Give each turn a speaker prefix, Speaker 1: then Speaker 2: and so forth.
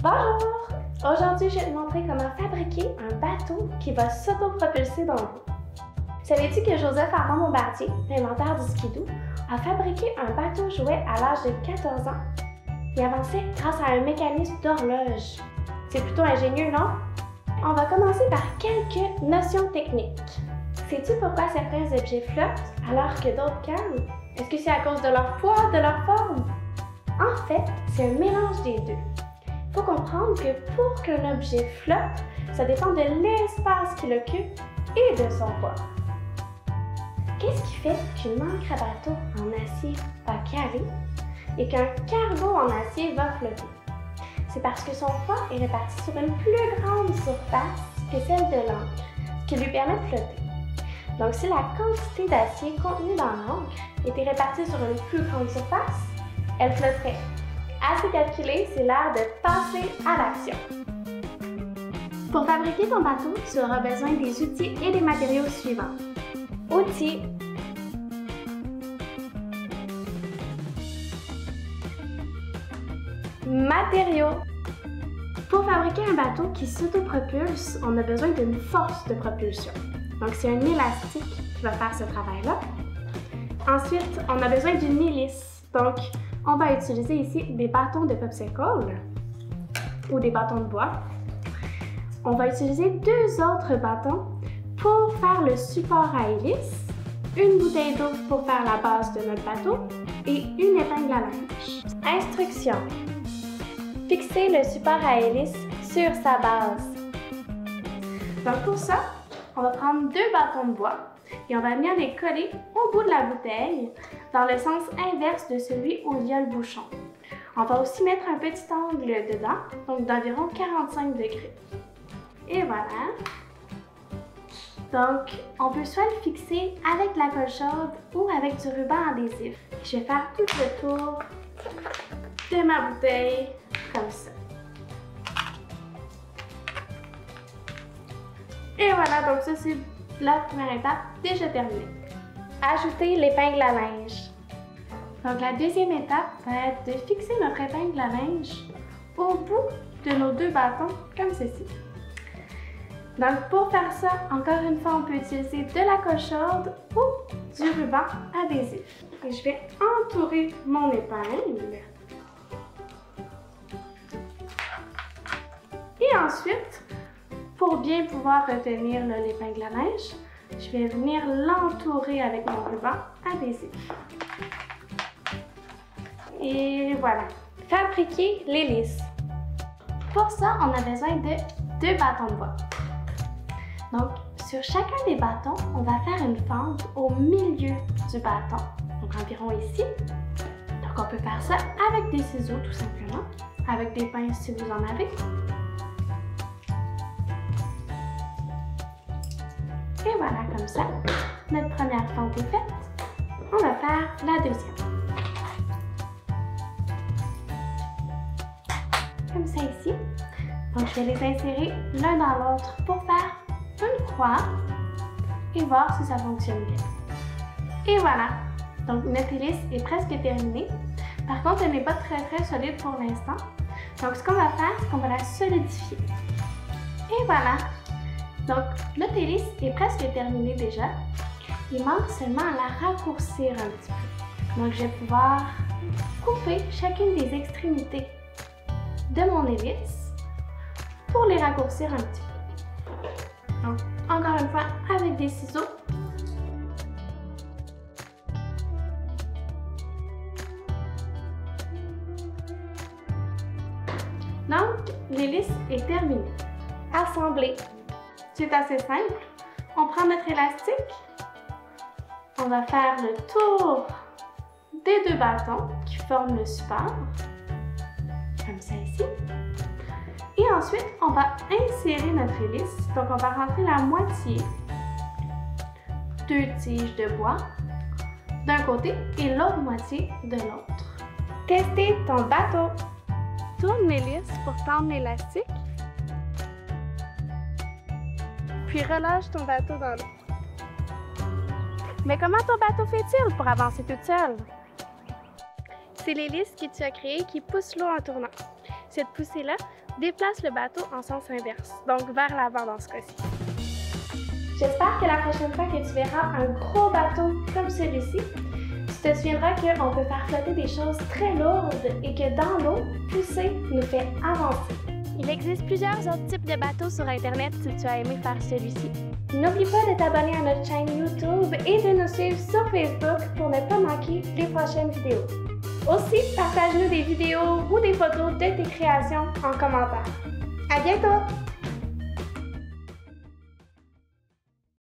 Speaker 1: Bonjour! Aujourd'hui, je vais te montrer comment fabriquer un bateau qui va s'autopropulser dans l'eau. Savais-tu que Joseph Armand Bombardier, l'inventeur du skidoo, a fabriqué un bateau jouet à l'âge de 14 ans? Il avançait grâce à un mécanisme d'horloge. C'est plutôt ingénieux, non? On va commencer par quelques notions techniques. Sais-tu pourquoi certains objets flottent alors que d'autres calment? Est-ce que c'est à cause de leur poids, de leur forme? En fait, c'est un mélange des deux. Il faut comprendre que pour qu'un objet flotte, ça dépend de l'espace qu'il occupe et de son poids. Qu'est-ce qui fait qu'une ancre à bateau en acier va caler et qu'un cargo en acier va flotter? C'est parce que son poids est réparti sur une plus grande surface que celle de l'encre, ce qui lui permet de flotter. Donc, si la quantité d'acier contenue dans l'encre était répartie sur une plus grande surface, elle flotterait. Assez calculé, c'est l'heure de passer à l'action. Pour fabriquer ton bateau, tu auras besoin des outils et des matériaux suivants. Outils. Matériaux. Pour fabriquer un bateau qui s'autopropulse, on a besoin d'une force de propulsion. Donc, c'est un élastique qui va faire ce travail-là. Ensuite, on a besoin d'une hélice. Donc, on va utiliser ici des bâtons de popsicle ou des bâtons de bois. On va utiliser deux autres bâtons pour faire le support à hélice, une bouteille d'eau pour faire la base de notre bateau et une épingle à linge. Instructions. Fixer le support à hélice sur sa base. Donc pour ça, on va prendre deux bâtons de bois et on va venir les coller au bout de la bouteille dans le sens inverse de celui où il y a le bouchon. On va aussi mettre un petit angle dedans, donc d'environ 45 degrés. Et voilà. Donc, on peut soit le fixer avec la colle chaude ou avec du ruban adhésif. Je vais faire tout le tour de ma bouteille comme ça. Et voilà, donc ça c'est la première étape déjà terminée. Ajouter l'épingle à linge. Donc la deuxième étape va être de fixer notre épingle à linge au bout de nos deux bâtons comme ceci. Donc pour faire ça, encore une fois, on peut utiliser de la colle chaude ou du ruban adhésif. Et je vais entourer mon épingle. Et ensuite, pour bien pouvoir retenir l'épingle à linge, je vais venir l'entourer avec mon ruban adhésif. Et voilà. Fabriquer l'hélice. Pour ça, on a besoin de deux bâtons de bois. Donc, sur chacun des bâtons, on va faire une fente au milieu du bâton, donc environ ici. Donc, on peut faire ça avec des ciseaux tout simplement, avec des pinces si vous en avez. Et voilà, comme ça, notre première fente est faite. On va faire la deuxième. Comme ça ici. Donc, je vais les insérer l'un dans l'autre pour faire une croix et voir si ça fonctionne bien. Et voilà. Donc, notre hélice est presque terminée. Par contre, elle n'est pas très solide pour l'instant. Donc, ce qu'on va faire, c'est qu'on va la solidifier. Et voilà. Donc, notre hélice est presque terminée déjà. Il manque seulement à la raccourcir un petit peu. Donc, je vais pouvoir couper chacune des extrémités de mon hélice pour les raccourcir un petit peu. Donc, encore une fois, avec des ciseaux. Donc, l'hélice est terminée. Assembler. C'est assez simple. On prend notre élastique. On va faire le tour des deux bâtons qui forment le support. Comme ça ici. Et ensuite, on va insérer notre hélice. Donc, on va rentrer la moitié, deux tiges de bois d'un côté et l'autre moitié de l'autre. Tester ton bateau. Tourne l'hélice pour tendre l'élastique. Puis relâche ton bateau dans l'eau. Mais comment ton bateau fait-il pour avancer toute seule? C'est l'hélice que tu as créée qui pousse l'eau en tournant. Cette poussée-là déplace le bateau en sens inverse, donc vers l'avant dans ce cas-ci. J'espère que la prochaine fois que tu verras un gros bateau comme celui-ci, tu te souviendras qu'on peut faire flotter des choses très lourdes et que dans l'eau, pousser nous fait avancer. Il existe plusieurs autres types de bateaux sur Internet si tu as aimé faire celui-ci. N'oublie pas de t'abonner à notre chaîne YouTube et de nous suivre sur Facebook pour ne pas manquer les prochaines vidéos. Aussi, partage-nous des vidéos ou des photos de tes créations en commentaire. À bientôt!